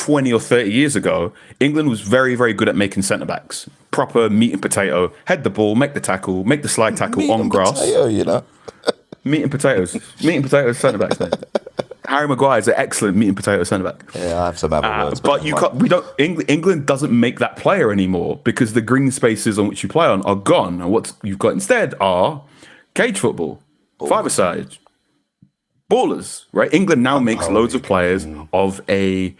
20 or 30 years ago, England was very, very good at making centre-backs. Proper meat and potato. Head the ball, make the tackle, make the slide tackle meat on and grass. Potato, you know? Meat and potatoes. Meat and potatoes centre-backs, mate. Harry Maguire is an excellent meat and potato centre-back. Yeah, I have some other words. But you can't, we don't. England doesn't make that player anymore because the green spaces on which you play on are gone. And what you've got instead are cage football, five-a-side, ballers, right? England now makes loads of players of a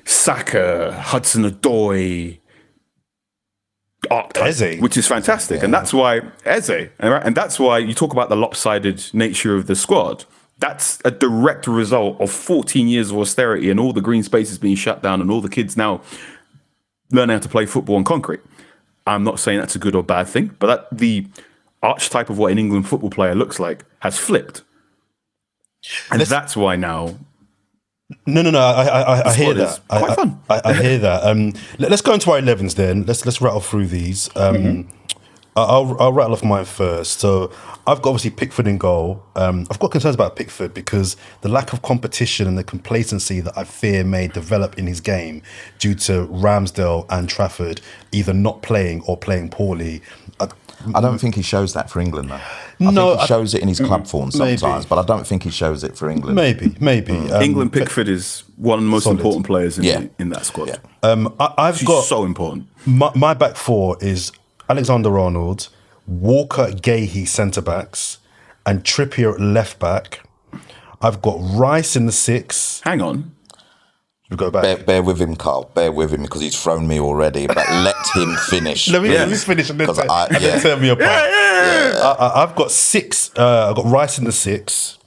Saka, Hudson-Odoi, archetype, which is fantastic. And that's why Eze, and that's why you talk about the lopsided nature of the squad. That's a direct result of 14 years of austerity and all the green spaces being shut down and all the kids now learning how to play football on concrete. I'm not saying that's a good or bad thing, but the archetype of what an England football player looks like has flipped. And that's why now... No. I hear that. Quite fun. I hear that. Let's go into our 11s then. Let's rattle through these. I'll rattle off mine first. So I've got obviously Pickford in goal. I've got concerns about Pickford because the lack of competition and the complacency that I fear may develop in his game due to Ramsdale and Trafford either not playing or playing poorly. I don't think he shows that for England, though. I think he shows it in his club form sometimes, but I don't think he shows it for England. Maybe. England Pickford is one of the most important players in that squad. Yeah. I've got so important. My back four is Alexander-Arnold, Walker, Gahey centre-backs, and Trippier at left-back. I've got Rice in the 6. Hang on. We go back. Bear with him, Carl. Bear with him because he's thrown me already. But let him finish. Let me finish and then turn me apart. I've got 6. I've got Rice in the 6.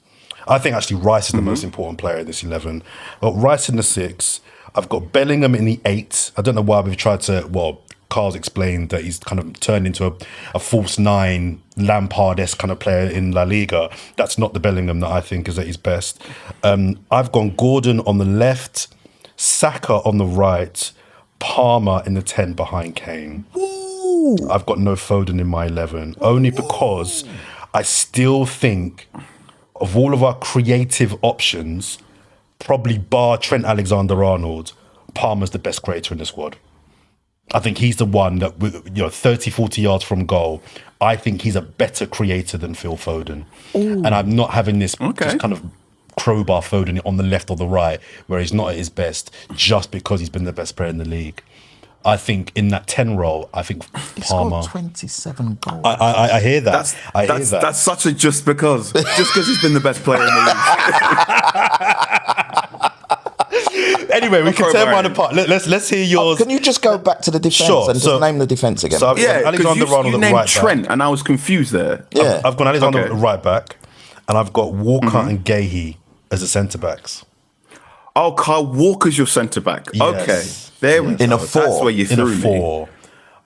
I think actually Rice is the most important player in this 11. I've got Rice in the 6. I've got Bellingham in the 8. I don't know why we've tried to... Well, Carl's explained that he's kind of turned into a false 9, Lampard-esque kind of player in La Liga. That's not the Bellingham that I think is at his best. I've gone Gordon on the left, Saka on the right, Palmer in the 10 behind Kane. Ooh. I've got no Foden in my 11, only because I still think of all of our creative options, probably bar Trent Alexander-Arnold, Palmer's the best creator in the squad. I think he's the one that, 30, 40 yards from goal, I think he's a better creator than Phil Foden. Ooh. And I'm not having this just kind of crowbar Foden on the left or the right, where he's not at his best, just because he's been the best player in the league. I think in that 10 role, I think Palmer... He's got 27 goals. I hear that. That's such a just because he's been the best player in the league. Anyway, we can tear mine apart. Let's hear yours. Can you just go back to the defence and just name the defence again? So Alexander-Arnold at right back. Trent, and I was confused there. Yeah. I've got Alexander at right back, and I've got Walker and Gahey as the centre backs. Oh, Kyle Walker's your centre back. Yes. Okay, there we go. In a 4. That's where you threw me. 4.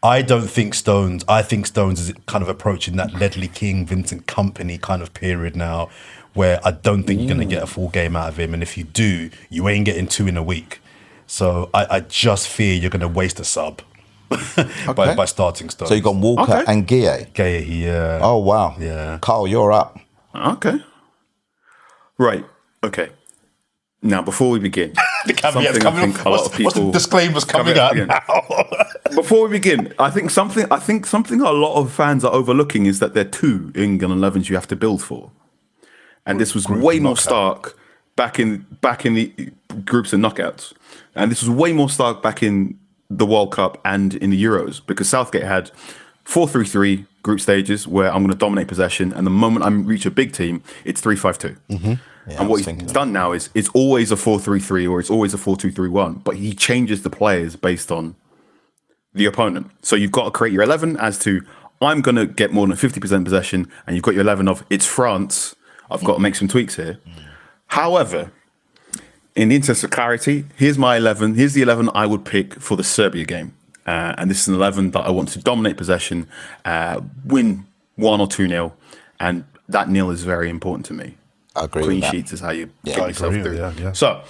I don't think Stones. I think Stones is kind of approaching that Ledley King, Vincent Kompany kind of period now, where I don't think you're going to get a full game out of him. And if you do, you ain't getting 2 in a week. So I just fear you're going to waste a sub by starting Stones. So you've got Walker and Gahey. Gahey, yeah. Oh, wow. Yeah. Carl, you're up. Okay. Right. Okay. Now, before we begin, the caveat's coming up. What's the disclaimers coming out now? Before we begin, I think something a lot of fans are overlooking is that there are 2 England 11s you have to build for. And this was way more stark back in the groups and knockouts. And this was way more stark back in the World Cup and in the Euros, because Southgate had 4-3-3 group stages where I'm going to dominate possession, and the moment I reach a big team, it's 3-5-2. Mm-hmm. Yeah, and what he's done now is it's always a 4-3-3 or it's always a 4-2-3-1, but he changes the players based on the opponent. So you've got to create your 11 as to, I'm going to get more than 50% possession, and you've got your 11 of, it's France, I've got to make some tweaks here. However, in the interest of clarity, here's my 11. Here's the 11 I would pick for the Serbia game. And this is an 11 that I want to dominate possession, win 1 or 2-0. And that nil is very important to me. I agree Clean with that. sheets is how you get I yourself agree, through. yeah. So,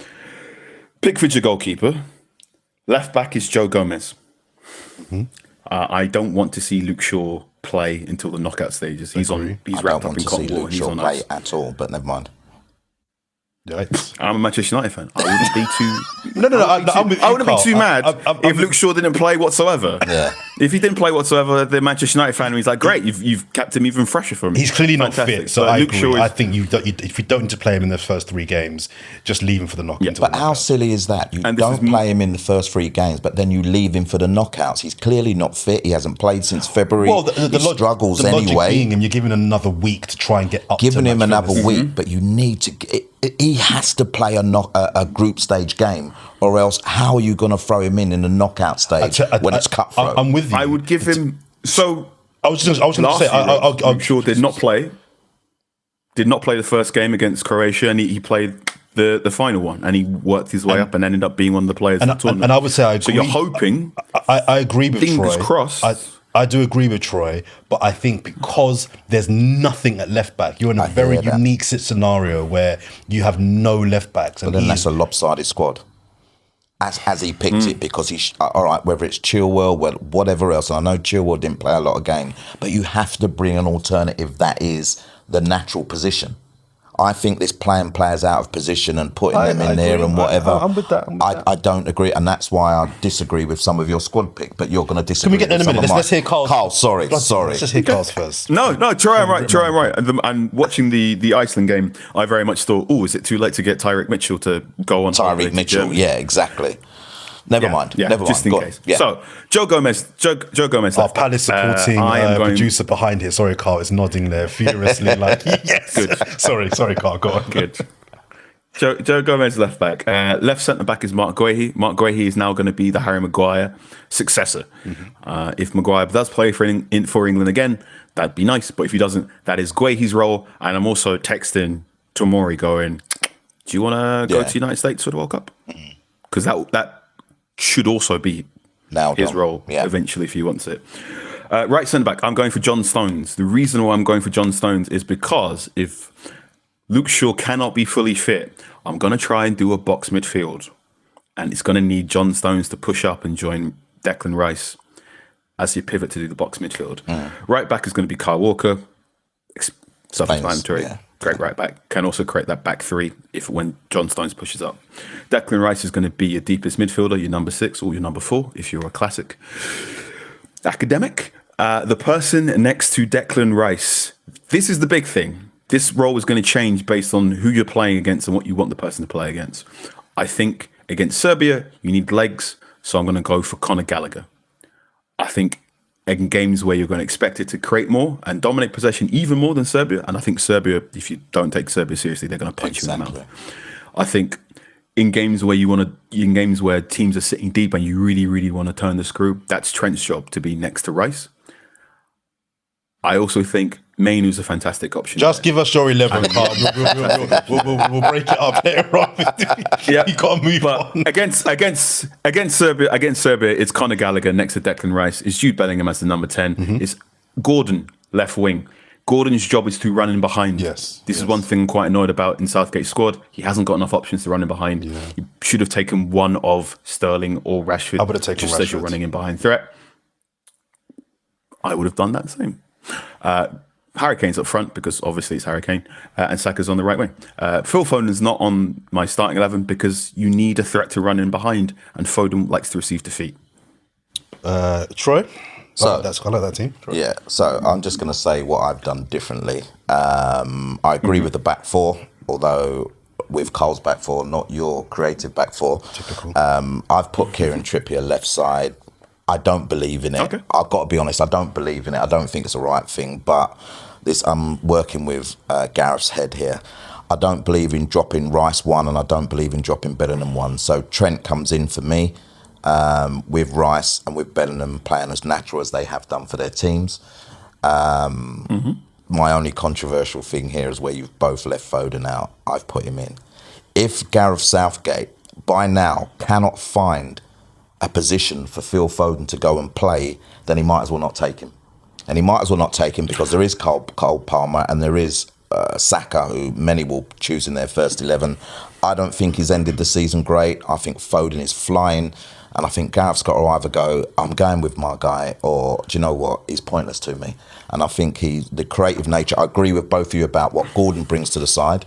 Pickford's your goalkeeper. Left back is Joe Gomez. Mm-hmm. I don't want to see Luke Shaw play until the knockout stages. He's wrapped up in cotton wool. He's on us at all, but never mind. Yikes. I'm a Manchester United fan. I wouldn't be too. I'm with you, I wouldn't be Carl. too mad I'm if Luke Shaw didn't play whatsoever. Yeah. If he didn't play whatsoever, the Manchester United fan he's like, great, you've kept him even fresher for me. He's clearly not fit, so I Luke agree. Shaw I think if you don't need to play him in the first 3 games, just leave him for the knockout. But how silly is that? You don't play him in the first 3 games, but then you leave him for the knockouts. He's clearly not fit. He hasn't played since February. Well, the struggles the logic anyway. being him, you're giving him another week to try and get up. Giving to him match another fitness. week, but you need to. He has to play a group stage game, or else how are you going to throw him in the knockout stage when it's cutthroat? I'm with you. I would give him. So I was going to say, I'm sure did not play the first game against Croatia, and he played the final one, and he worked his way up and ended up being one of the players of the tournament. And I would say I agree. So you're hoping. I agree with fingers Troy. crossed. I do agree with Troy, but I think because there's nothing at left back, you're in a very unique scenario where you have no left backs. But then that's a lopsided squad. As he picked it, because he's all right, whether it's Chilwell, whatever else. And I know Chilwell didn't play a lot of games, but you have to bring an alternative that is the natural position. I think this playing players out of position and putting them in there and whatever. I'm with that. I don't agree, and that's why I disagree with some of your squad pick. But you're going to disagree. Can we get in a minute? Let's hear Carl's. Carl, sorry. Let's just hear Carl's first. No, try and right. And watching the Iceland game, I very much thought, is it too late to get Tyreek Mitchell to go on? Tyreek Mitchell, yeah, exactly. Never mind. Just in case. Yeah. So Joe Gomez. Our Palace supporting producer behind here. Sorry, Carl is nodding there furiously. Like yes. Good. Sorry, Carl. Go on. Good. Joe Gomez left back. Left centre back is Mark Guehi. Mark Guehi is now going to be the Harry Maguire successor. If Maguire does play for England again, that'd be nice. But if he doesn't, that is Guehi's role. And I'm also texting Tomori going, "Do you want to go to the United States for the World Cup?" Because that should also be his role eventually if he wants it. Right centre back, I'm going for John Stones. The reason why I'm going for John Stones is because if Luke Shaw cannot be fully fit, I'm going to try and do a box midfield. And it's going to need John Stones to push up and join Declan Rice as he pivot to do the box midfield. Right back is going to be Kyle Walker. Self-explanatory. Great right back. Can also create that back 3 when John Stones pushes up. Declan Rice is going to be your deepest midfielder, your number 6 or your number 4 if you're a classic academic. The person next to Declan Rice, this is the big thing. This role is going to change based on who you're playing against and what you want the person to play against. I think against Serbia, you need legs, so I'm going to go for Conor Gallagher. I think in games where you're going to expect it to create more and dominate possession even more than Serbia, and I think Serbia, if you don't take Serbia seriously, they're going to punch you in the mouth. I think in games where teams are sitting deep and you really, really want to turn the screw, that's Trent's job to be next to Rice. I also think Mainoo's a fantastic option. Just give us your 11, Carl. We'll break it up later on. You got to move on. Against Serbia, it's Conor Gallagher next to Declan Rice. It's Jude Bellingham as the number 10. It's Gordon left wing. Gordon's job is to run in behind. This is one thing I'm quite annoyed about in Southgate's squad. He hasn't got enough options to run in behind. He should have taken one of Sterling or Rashford. I would have taken just Rashford. as you're running in behind threat. I would have done that same. Harry Kane's up front because obviously it's Harry Kane, and Saka's on the right wing. Phil Foden's not on my starting 11 because you need a threat to run in behind, and Foden likes to receive defeat. Troy? So, I like that team. Troy. Yeah, so I'm just going to say what I've done differently. I agree with the back 4, although with Cole's back 4, not your creative back 4. Typical. I've put Kieran Trippier left side. I don't believe in it. Okay. I've got to be honest, I don't believe in it. I don't think it's the right thing, but I'm working with Gareth's head here. I don't believe in dropping Rice 1 and I don't believe in dropping Bellingham 1. So Trent comes in for me with Rice and with Bellingham playing as natural as they have done for their teams. My only controversial thing here is where you've both left Foden out. I've put him in. If Gareth Southgate by now cannot find a position for Phil Foden to go and play, then he might as well not take him. And he might as well not take him because there is Cole Palmer and there is Saka, who many will choose in their first 11. I don't think he's ended the season great. I think Foden is flying. And I think Gareth's got to either go, I'm going with my guy, or do you know what? He's pointless to me. And I think the creative nature, I agree with both of you about what Gordon brings to the side.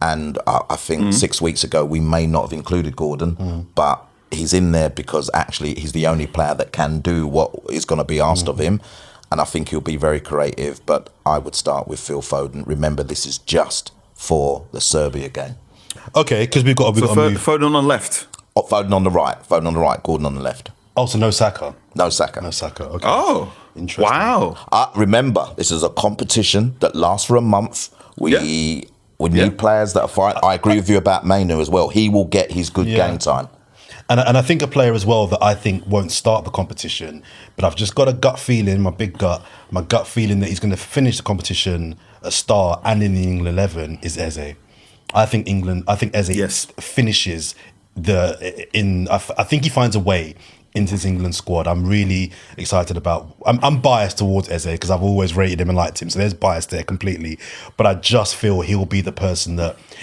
And I think 6 weeks ago we may not have included Gordon, but he's in there because actually he's the only player that can do what is going to be asked of him. And I think he'll be very creative. But I would start with Phil Foden. Remember, this is just for the Serbia game. Okay, because we've got to move. Foden on the left. Oh, Foden on the right. Foden on the right. Gordon on the left. Oh, so no Saka. No Saka. No Saka. Okay. Oh, Interesting. Wow. Remember, this is a competition that lasts for a month. We need players that are fine. I agree with you about Mainu as well. He will get his good game time. And I think a player as well that I think won't start the competition, but I've just got a gut feeling, my gut feeling that he's going to finish the competition a star and in the England 11 is Eze. I think Eze finishes I think he finds a way into this England squad. I'm really excited about. I'm biased towards Eze because I've always rated him and liked him, so there's bias there completely. But I just feel he'll be the person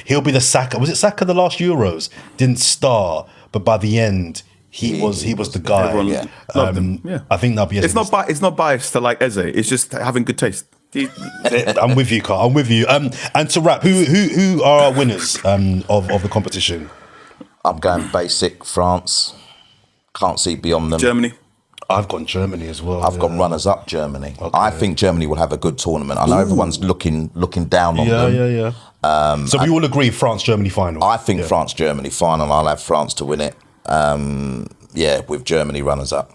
he'll be the Saka. Was it Saka the last Euros? Didn't start, but by the end he was the guy. Loved him. I think that'll be. It's not biased to like Eze. It's just having good taste. I'm with you, Carl. I'm with you. And to wrap, who are our winners of the competition? I'm going basic France. Can't see beyond them. Germany. I've gone Germany as well. I've gone runners-up Germany. Okay. I think Germany will have a good tournament. I know everyone's looking down on them. Yeah. So we all agree France-Germany final. I think France-Germany final. I'll have France to win it. With Germany runners-up.